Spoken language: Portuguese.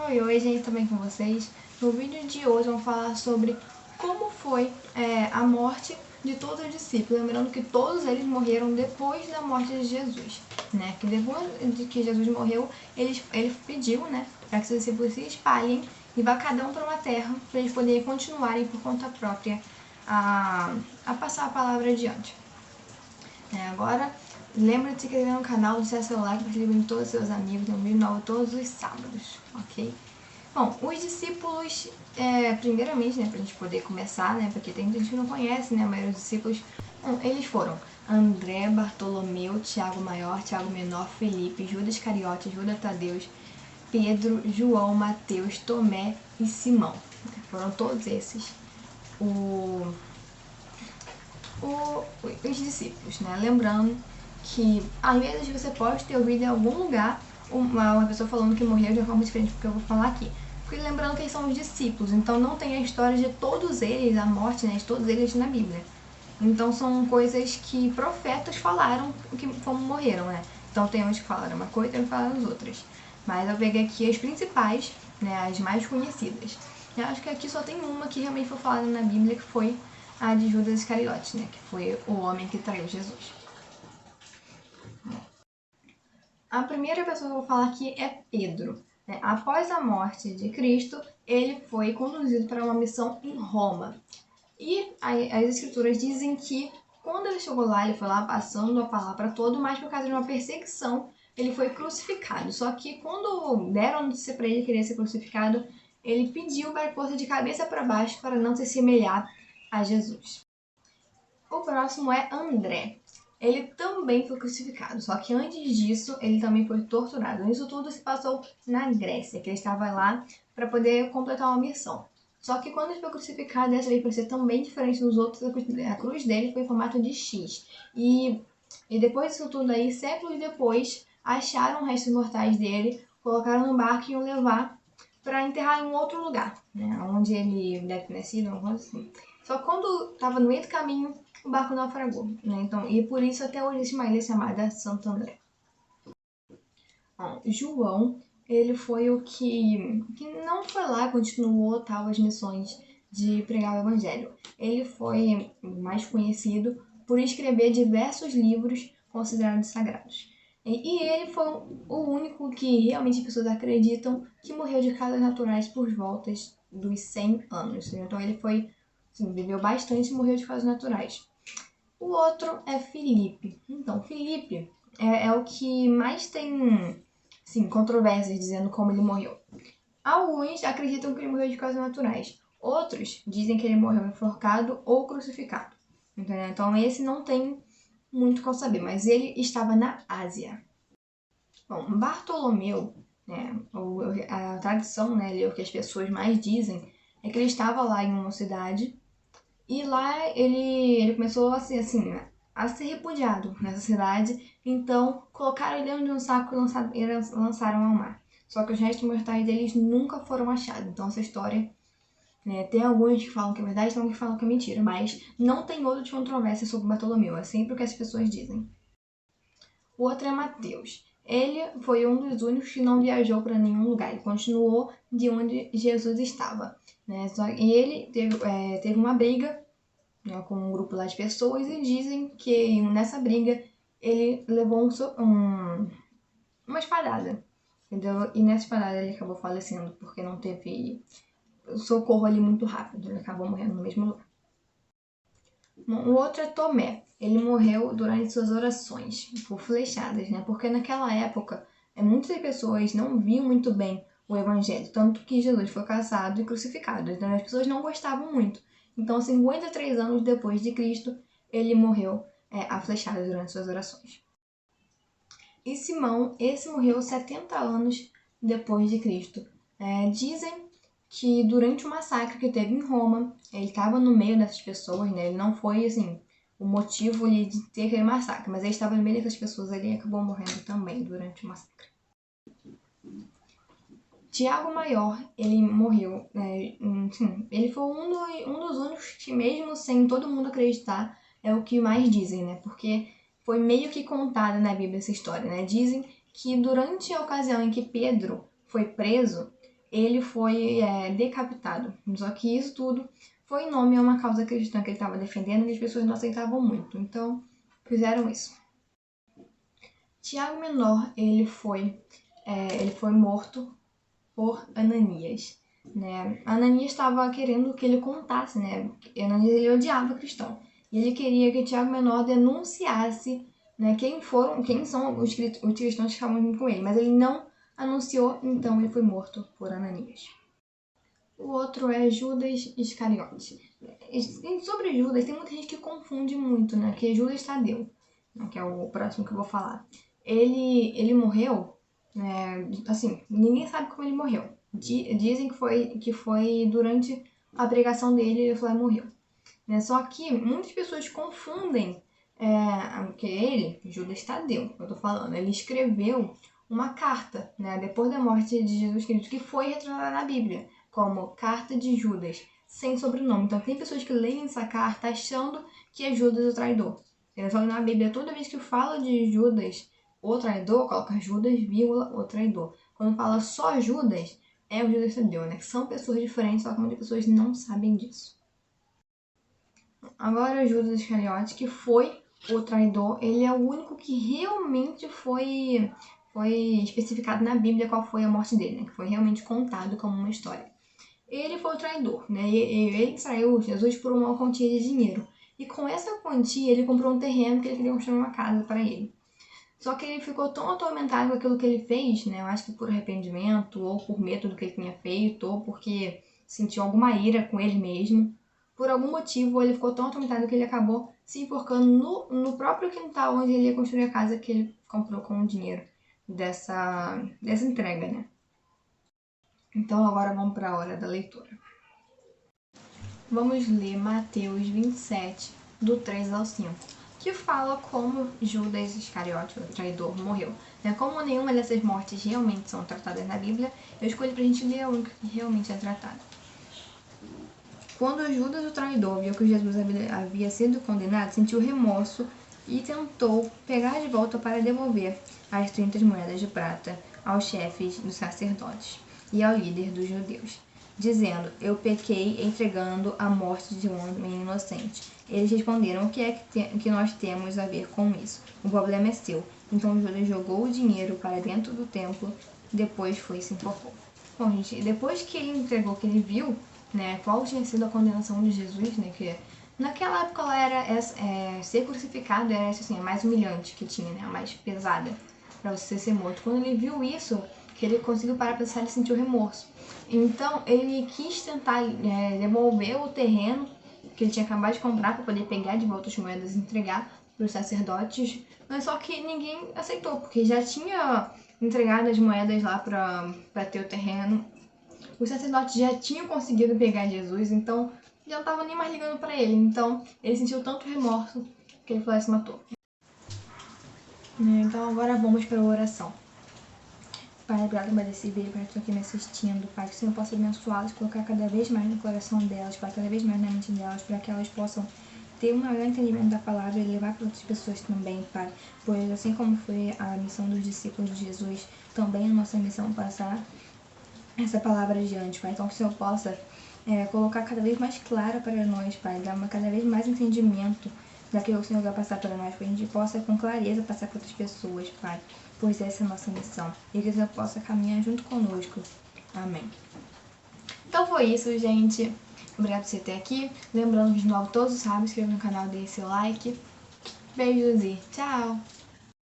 Oi, gente, tudo bem com vocês? No vídeo de hoje vamos falar sobre como foi a morte de todos os discípulos. Lembrando que todos eles morreram depois da morte de Jesus, né? Que depois de que Jesus morreu, ele pediu, né, para que os discípulos se espalhem e vá cada um para uma terra, para eles poderem continuarem por conta própria a passar a palavra adiante. Agora, lembra de se inscrever no canal, deixar seu like, compartilhar com todos os seus amigos, tem um vídeo novo todos os sábados, ok? Bom, os discípulos, primeiramente, né, pra gente poder começar, né, porque tem gente que não conhece, né, a maioria dos discípulos, eles foram André, Bartolomeu, Tiago Maior, Tiago Menor, Felipe, Judas Iscariote, Judas Tadeus, Pedro, João, Mateus, Tomé e Simão. Foram todos esses os discípulos, né? Lembrando que às vezes você pode ter ouvido em algum lugar uma pessoa falando que morreu de uma forma diferente do que eu vou falar aqui. Porque lembrando que eles são os discípulos, então não tem a história de todos eles, a morte, né, de todos eles na Bíblia. Então são coisas que profetas falaram como morreram, né? Então tem uns que falaram uma coisa e tem uns que falaram as outras. Mas eu peguei aqui as principais, né, as mais conhecidas. Eu acho que aqui só tem uma que realmente foi falada na Bíblia, que foi a de Judas Iscariote, né, que foi o homem que traiu Jesus. A primeira pessoa que eu vou falar aqui é Pedro. Após a morte de Cristo, ele foi conduzido para uma missão em Roma. E as escrituras dizem que quando ele chegou lá, ele foi lá passando a palavra para todo, mas por causa de uma perseguição, ele foi crucificado. Só que quando deram a notícia para ele que queria ser crucificado, ele pediu para pôr de cabeça para baixo para não se assemelhar a Jesus. O próximo é André. Ele também foi crucificado, só que antes disso ele também foi torturado. Isso tudo se passou na Grécia, que ele estava lá para poder completar uma missão. Só que quando ele foi crucificado, dessa vez para ser também diferente dos outros, a cruz dele foi em formato de X. E depois disso tudo aí, séculos depois, acharam restos mortais dele, colocaram no barco e iam levar para enterrar em um outro lugar, né, onde ele deve ter nascido, uma coisa assim. Só que quando estava no meio do caminho, o barco naufragou, né? Então, e por isso até hoje existe uma ilha chamada Santo André. João, ele foi o que não foi lá e continuou tal as missões de pregar o evangelho. Ele foi mais conhecido por escrever diversos livros considerados sagrados. E ele foi o único que realmente as pessoas acreditam que morreu de causas naturais por voltas dos 100 anos. Então ele foi, assim, viveu bastante e morreu de causas naturais. O outro é Felipe. Então, Felipe é o que mais tem, sim, controvérsias dizendo como ele morreu. Alguns acreditam que ele morreu de causas naturais. Outros dizem que ele morreu enforcado ou crucificado. Entendeu? Então, esse não tem muito como saber, mas ele estava na Ásia. Bom, Bartolomeu, né, a tradição, né, o que as pessoas mais dizem, é que ele estava lá em uma cidade e lá ele começou a ser, assim, a ser repudiado nessa cidade. Então, colocaram ele dentro de um saco e lançaram ao mar. Só que os restos mortais deles nunca foram achados. Então, essa história, né, tem alguns que falam que é verdade, tem alguns que falam que é mentira. Mas não tem outra controvérsia sobre Bartolomeu. É sempre o que as pessoas dizem. O outro é Mateus. Ele foi um dos únicos que não viajou para nenhum lugar. Ele continuou de onde Jesus estava, né? E ele teve uma briga, né, com um grupo lá de pessoas, e dizem que nessa briga ele levou uma espadada, entendeu? E nessa espadada ele acabou falecendo porque não teve socorro ali muito rápido. Ele acabou morrendo no mesmo lugar. O outro é Tomé. Ele morreu durante suas orações, por flechadas, né? Porque naquela época, muitas pessoas não viam muito bem o evangelho, tanto que Jesus foi caçado e crucificado. Então as pessoas não gostavam muito. Então, 53 anos depois de Cristo, ele morreu a flechada durante suas orações. E Simão, esse morreu 70 anos depois de Cristo. Dizem que durante o massacre que teve em Roma, ele estava no meio dessas pessoas, né? Ele não foi, assim, o motivo de ter aquele massacre, mas ele estava no meio dessas pessoas ali e acabou morrendo também durante o massacre. Tiago Maior, ele morreu, ele foi um dos únicos que, mesmo sem todo mundo acreditar, é o que mais dizem, né? Porque foi meio que contada na Bíblia essa história, né? Dizem que durante a ocasião em que Pedro foi preso, ele foi decapitado. Só que isso tudo foi em nome a uma causa cristã que ele estava defendendo e as pessoas não aceitavam muito. Então, fizeram isso. Tiago Menor, ele foi morto por Ananias. Né? Ananias estava querendo que ele contasse, né? Ananias ele odiava cristão. E ele queria que Tiago Menor denunciasse, né, quem são os cristãos que estavam junto com ele. Mas ele não anunciou, então ele foi morto por Ananias. O outro é Judas Iscariote. E sobre Judas, tem muita gente que confunde muito, né? Que é Judas Tadeu, que é o próximo que eu vou falar. Ele morreu, né? Assim, ninguém sabe como ele morreu. Dizem que foi durante a pregação dele, ele falou e morreu. Né? Só que muitas pessoas confundem que ele, Judas Tadeu, eu tô falando, ele escreveu uma carta, né, depois da morte de Jesus Cristo, que foi retratada na Bíblia como Carta de Judas, sem sobrenome. Então tem pessoas que leem essa carta achando que é Judas o traidor. Só na Bíblia, toda vez que fala de Judas, o traidor, coloca Judas, vírgula, o traidor. Quando fala só Judas, é o Judas Tadeu, né? São pessoas diferentes, só que muitas pessoas não sabem disso. Agora, Judas Iscariote, que foi o traidor, ele é o único que realmente foi especificado na Bíblia qual foi a morte dele, né? Que foi realmente contado como uma história. Ele foi o traidor, né? Ele traiu Jesus por uma quantia de dinheiro. E com essa quantia, ele comprou um terreno que ele queria construir uma casa para ele. Só que ele ficou tão atormentado com aquilo que ele fez, né? Eu acho que por arrependimento, ou por medo do que ele tinha feito, ou porque sentiu alguma ira com ele mesmo. Por algum motivo, ele ficou tão atormentado que ele acabou se enforcando no próprio quintal onde ele ia construir a casa que ele comprou com o dinheiro dessa entrega, né? Então agora vamos para a hora da leitura. Vamos ler Mateus 27, do 3 ao 5, que fala como Judas Iscariote, o traidor, morreu. Como nenhuma dessas mortes realmente são tratadas na Bíblia, eu escolhi para a gente ler a única que realmente é tratada. Quando Judas, o traidor, viu que Jesus havia sido condenado, sentiu remorso e tentou pegar de volta para devolver as 30 moedas de prata aos chefes dos sacerdotes e ao líder dos judeus, dizendo: eu pequei entregando a morte de um homem inocente. Eles responderam: o que é que nós temos a ver com isso? O problema é seu. Então Judas jogou o dinheiro para dentro do templo, depois foi e se enforcou. Bom, gente, depois que ele entregou, que ele viu, né, qual tinha sido a condenação de Jesus, né, que naquela época ela era ser crucificado era assim, a mais humilhante que tinha, né, a mais pesada para você ser morto. Quando ele viu isso, que ele conseguiu parar para pensar, ele sentiu remorso. Então ele quis tentar devolver o terreno que ele tinha acabado de comprar para poder pegar de volta as moedas e entregar para os sacerdotes, mas só que ninguém aceitou, porque já tinha entregado as moedas lá para ter o terreno. Os sacerdotes já tinham conseguido pegar Jesus, então já não estavam nem mais ligando para ele. Então ele sentiu tanto remorso que ele foi lá e se matou. Então agora vamos para a oração. Pai, obrigado por esse vídeo, para estar aqui me assistindo, Pai, que o Senhor possa abençoá-las, colocar cada vez mais no coração delas, Pai, cada vez mais na mente delas, para que elas possam ter um maior entendimento da palavra e levar para outras pessoas também, Pai. Pois assim como foi a missão dos discípulos de Jesus, também a nossa missão passar essa palavra adiante, Pai. Então que o Senhor possa colocar cada vez mais clara para nós, Pai, dar cada vez mais entendimento daquilo que o Senhor vai passar para nós, para que a gente possa com clareza passar para outras pessoas, Pai, pois essa é a nossa missão, e que o Senhor possa caminhar junto conosco. Amém. Então foi isso, gente. Obrigado por você ter aqui. Lembrando de novo, todos os sábados, inscreva no canal, dê seu like. Beijos e tchau!